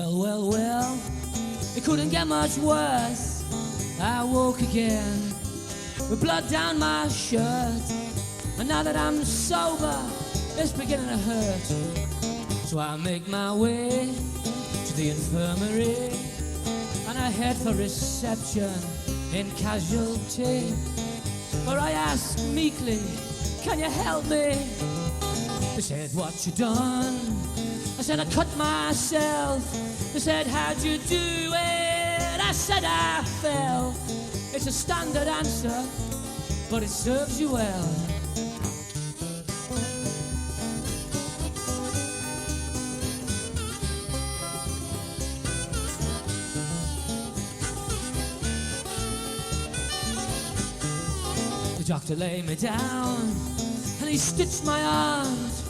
Well, it couldn't get much worse. I woke again with blood down my shirt, and now that I'm sober, it's beginning to hurt. So I make my way to the infirmary, and I head for reception in casualty, where I ask meekly, can you help me? They said, what you done? I said, I cut myself. They said, how'd you do it? I said, I fell. It's a standard answer, but it serves you well. The doctor laid me down and he stitched my arms.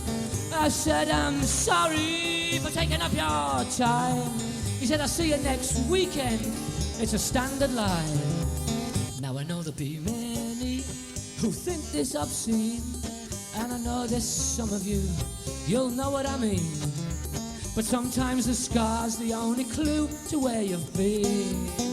I said, I'm sorry for taking up your time. He said, I'll see you next weekend. It's a standard line. Now I know there'll be many who think this obscene, and I know there's some of you, you'll know what I mean. But sometimes the scar's the only clue to where you've been.